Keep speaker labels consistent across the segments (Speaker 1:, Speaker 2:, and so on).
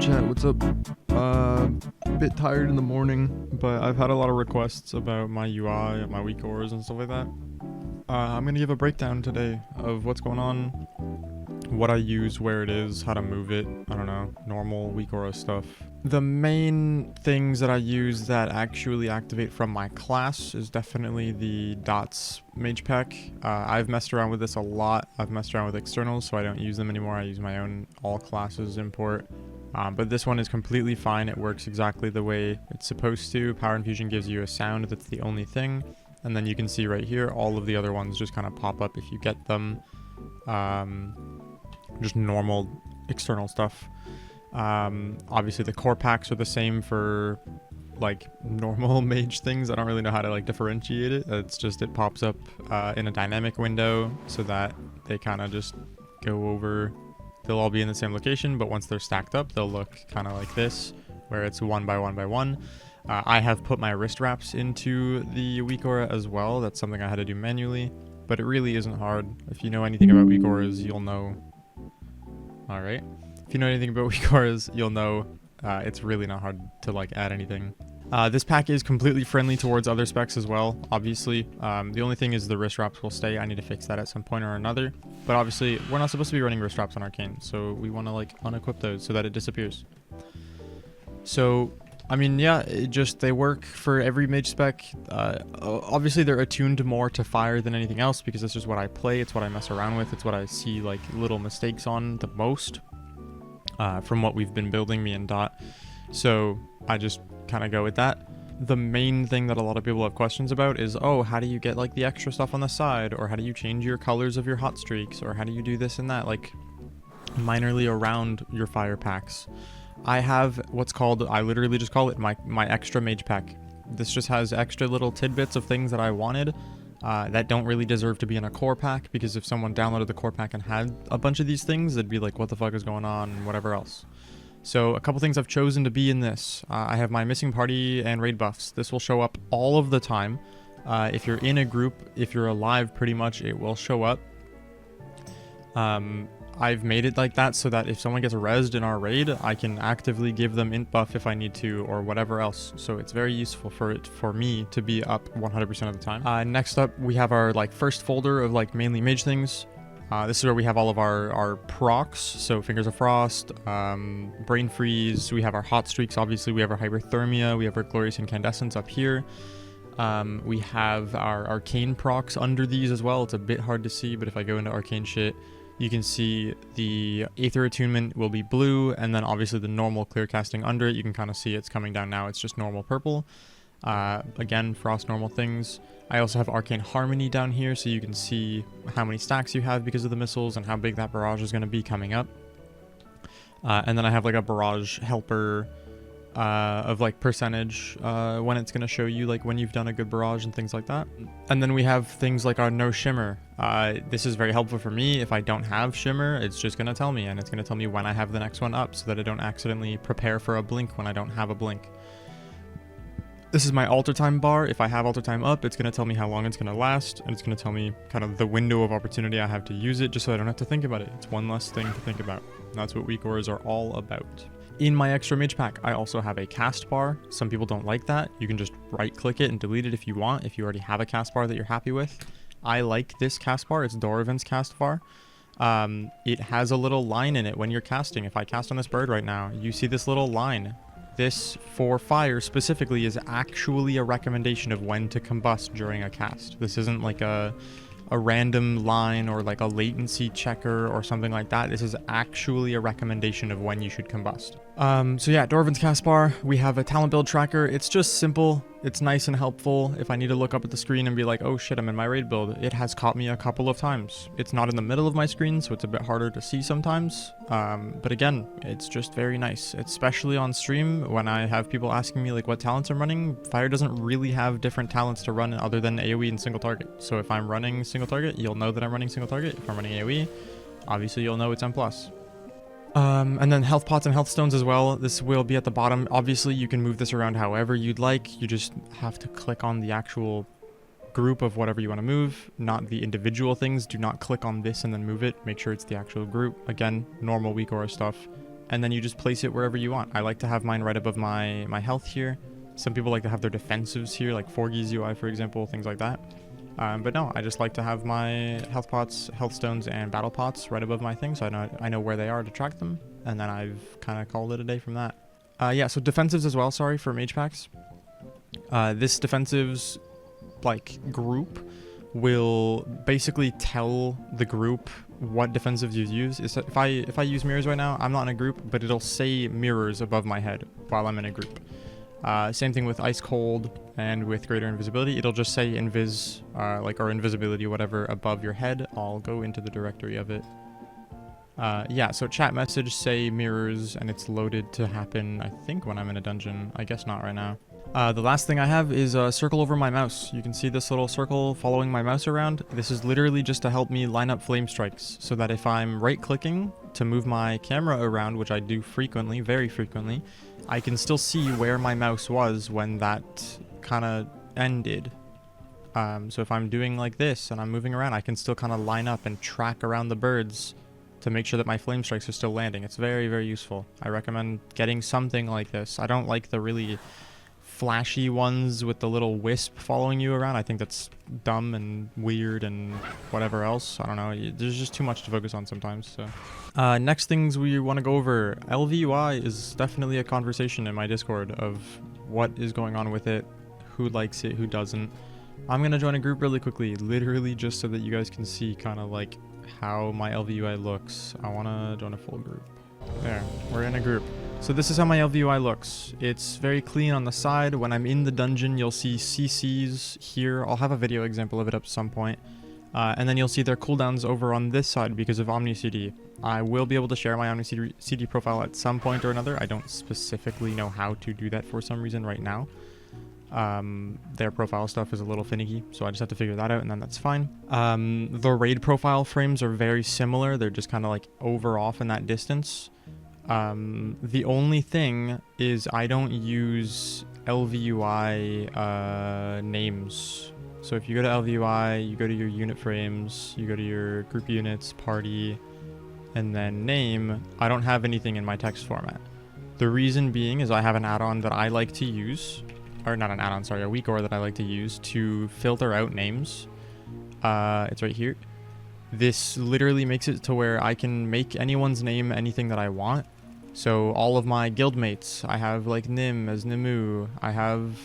Speaker 1: chat, what's up? Bit tired in the morning, but I've had a lot of requests about my UI, my Weakauras and stuff like that. I'm gonna give a breakdown today of what's going on, what I use, where it is, how to move it, I don't know, normal Weakauras stuff. The main things that I use that actually activate from my class is definitely the Dots Mage Pack. I've messed around with this a lot. I've messed around with externals, so I don't use them anymore. I use my own all classes import. But this one is completely fine. It works exactly the way it's supposed to. Power Infusion gives you a sound, that's the only thing. And then you can see right here, all of the other ones just kind of pop up if you get them. Just normal external stuff. Obviously the core packs are the same for like normal mage things. I don't really know how to like differentiate it. It's just it pops up in a dynamic window so that they kind of just go over. They'll all be in the same location, but once they're stacked up, they'll look kind of like this, where it's one by one by one. I have put my wrist wraps into the Weakaura as well. That's something I had to do manually, but it really isn't hard. If you know anything about Weakauras, you'll know. All right. If you know anything about Weakauras, you'll know it's really not hard to like add anything. This pack is completely friendly towards other specs as well, obviously. The only thing is the wrist wraps will stay. I need to fix that at some point or another. But obviously, we're not supposed to be running wrist wraps on Arcane, so we want to like unequip those so that it disappears. So, I mean, yeah, they work for every mage spec. Obviously, they're attuned more to fire than anything else because this is what I play. It's what I mess around with. It's what I see like little mistakes on the most. From what we've been building, me and Dot. So I just kind of go with that. The main thing that a lot of people have questions about is, oh, how do you get like the extra stuff on the side? Or how do you change your colors of your hot streaks? Or how do you do this and that? Like minorly around your fire packs. I have what's called, I literally just call it my extra mage pack. This just has extra little tidbits of things that I wanted. That don't really deserve to be in a core pack, because if someone downloaded the core pack and had a bunch of these things, they'd be like, what the fuck is going on, and whatever else. So a couple things I've chosen to be in this. I have my missing party and raid buffs. This will show up all of the time. If you're in a group, if you're alive, pretty much it will show up. I've made it like that so that if someone gets rezzed in our raid, I can actively give them int buff if I need to, or whatever else. So it's very useful for me to be up 100% of the time. Next up, we have our like first folder of like mainly mage things. This is where we have all of our procs, so Fingers of Frost, Brain Freeze, we have our hot streaks, obviously we have our hyperthermia, we have our glorious incandescence up here. We have our arcane procs under these as well. It's a bit hard to see, but if I go into arcane shit, you can see the Aether Attunement will be blue, and then obviously the normal clear casting under it, you can kind of see it's coming down now, it's just normal purple. Again, frost normal things. I also have Arcane Harmony down here, so you can see how many stacks you have because of the missiles and how big that barrage is going to be coming up. And then I have like a barrage helper of like percentage when it's going to show you like when you've done a good barrage and things like that. And then we have things like our no shimmer. This is very helpful for me. If I don't have shimmer, it's just going to tell me, and it's going to tell me when I have the next one up so that I don't accidentally prepare for a blink when I don't have a blink. This is my Altertime bar. If I have Altertime up, it's going to tell me how long it's going to last, and it's going to tell me kind of the window of opportunity I have to use it, just so I don't have to think about it. It's one less thing to think about. And that's what Weakauras are all about. In my extra mage pack, I also have a cast bar. Some people don't like that. You can just right click it and delete it if you want, if you already have a cast bar that you're happy with. I like this cast bar. It's Dorovon's cast bar. It has a little line in it when you're casting. If I cast on this bird right now, you see this little line. This, for fire specifically, is actually a recommendation of when to combust during a cast. This isn't like a random line or like a latency checker or something like that. This is actually a recommendation of when you should combust. So yeah, Dorovon's cast bar. We have a talent build tracker. It's just simple. It's nice and helpful. If I need to look up at the screen and be like, oh shit, I'm in my raid build, it has caught me a couple of times. It's not in the middle of my screen, so it's a bit harder to see sometimes. But again, it's just very nice, especially on stream when I have people asking me like what talents I'm running. Fire doesn't really have different talents to run other than AoE and single target. So if I'm running single target, you'll know that I'm running single target. If I'm running AoE, obviously you'll know it's M+. And then health pots and healthstones as well. This will be at the bottom. Obviously, you can move this around however you'd like. You just have to click on the actual group of whatever you want to move, not the individual things. Do not click on this and then move it. Make sure it's the actual group. Again, normal Weakaura stuff. and then you just place it wherever you want. I like to have mine right above my health here. Some people like to have their defensives here, like Forgy's UI, for example, things like that. But no, I just like to have my health pots, healthstones, and battle pots right above my thing, so I know where they are to track them, and then I've kind of called it a day from that. Yeah, so defensives as well, sorry, for mage packs. This defensives, like, group will basically tell the group what defensives you use. If I use mirrors right now, I'm not in a group, but it'll say mirrors above my head while I'm in a group. Same thing with Ice Cold and with Greater Invisibility. It'll just say invis, or invisibility, whatever, above your head. I'll go into the directory of it. Yeah, so chat message, say mirrors, and it's loaded to happen, I think, when I'm in a dungeon. I guess not right now. The last thing I have is a circle over my mouse. You can see this little circle following my mouse around. This is literally just to help me line up flame strikes, so that if I'm right-clicking to move my camera around, which I do frequently, very frequently, I can still see where my mouse was when that kind of ended. So if I'm doing like this and I'm moving around, I can still kind of line up and track around the birds to make sure that my flame strikes are still landing. It's very, very useful. I recommend getting something like this. I don't like the really flashy ones with the little wisp following you around. I think that's dumb and weird and whatever else. I don't know. There's just too much to focus on sometimes. So next things we want to go over. Elvui is definitely a conversation in my Discord of what is going on with it, who likes it, who doesn't. I'm going to join a group really quickly, literally just so that you guys can see kind of like how my Elvui looks. I want to join a full group. There, we're in a group. So this is how my Elvui looks. It's very clean on the side. When I'm in the dungeon, you'll see CCs here. I'll have a video example of it up at some point. And then you'll see their cooldowns over on this side because of Omnicd. I will be able to share my Omnicd profile at some point or another. I don't specifically know how to do that for some reason right now. Their profile stuff is a little finicky, so I just have to figure that out, and then that's fine. The raid profile frames are very similar. They're just kind of like over off in that distance. The only thing is I don't use Elvui names. So if you go to Elvui, you go to your unit frames, you go to your group units, party, and then name, I don't have anything in my text format. The reason being is I have an add-on that I like to use, or not an add-on, sorry, a Weakauras that I like to use to filter out names. It's right here. This literally makes it to where I can make anyone's name anything that I want. So all of my guildmates, I have like Nim as Nimue, I have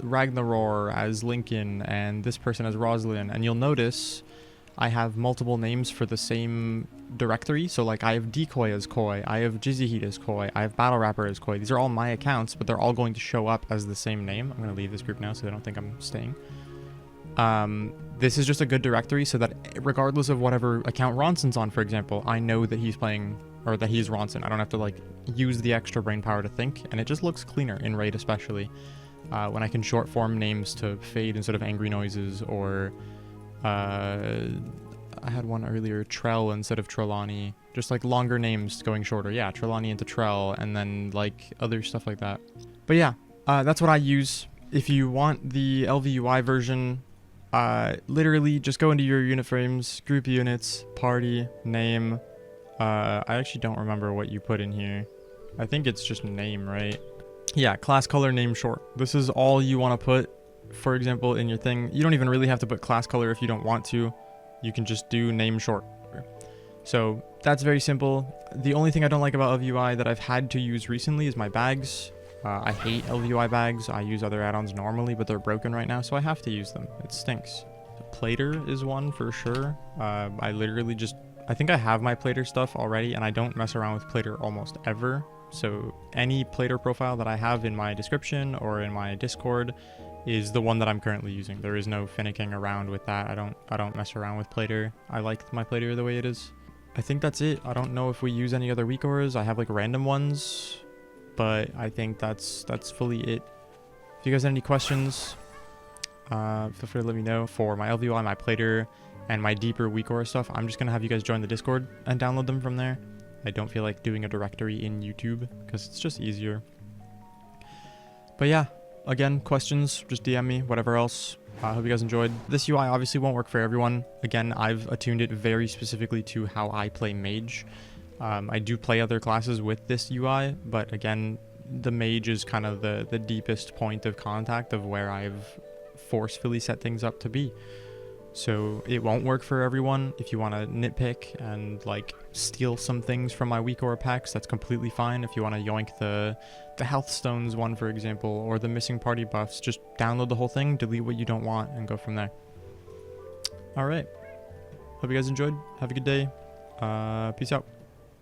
Speaker 1: Ragnaror as Lincoln, and this person as Roslyn. And you'll notice I have multiple names for the same directory. So like I have Decoy as Koi, I have Jizzyheat as Koi, I have Battle Rapper as Koi. These are all my accounts, but they're all going to show up as the same name. I'm going to leave this group now so they don't think I'm staying. This is just a good directory so that regardless of whatever account Ronson's on, for example, I know that he's playing, or that he's Ronson. I don't have to like use the extra brain power to think, and it just looks cleaner in raid, especially when I can short form names to fade instead of angry noises, or I had one earlier, Trell instead of Trelawney. Just like longer names going shorter. Yeah, Trelawney into Trell, and then like other stuff like that. But yeah, that's what I use. If you want the Elvui version, literally just go into your unit frames, group units, party, name. I actually don't remember what you put in here. I think it's just name, right? Yeah, class color, name short. This is all you want to put, for example, in your thing. You don't even really have to put class color if you don't want to. You can just do name short. So that's very simple. The only thing I don't like about Elvui that I've had to use recently is my bags. I hate Elvui bags. I use other add-ons normally, but they're broken right now, so I have to use them. It stinks. Plater is one for sure. I literally just... I think I have my Plater stuff already, and I don't mess around with Plater almost ever. So any Plater profile that I have in my description or in my Discord is the one that I'm currently using. There is no finicking around with that. I don't mess around with Plater. I like my Plater the way it is. I think that's it. I don't know if we use any other Weakauras. I have like random ones, but I think that's fully it. If you guys have any questions, feel free to let me know. For my Elvui, my Plater, and my deeper Weakauras stuff, I'm just gonna have you guys join the Discord and download them from there. I don't feel like doing a directory in YouTube because it's just easier. But yeah, again, questions, just DM me, whatever else. I hope you guys enjoyed. This UI obviously won't work for everyone. Again, I've attuned it very specifically to how I play Mage. I do play other classes with this UI, but again, the mage is kind of the deepest point of contact of where I've forcefully set things up to be. So it won't work for everyone. If you want to nitpick and like steal some things from my Weakauras packs, that's completely fine. If you want to yoink the Healthstones one, for example, or the missing party buffs, just download the whole thing, delete what you don't want, and go from there. All right. Hope you guys enjoyed. Have a good day. Peace out.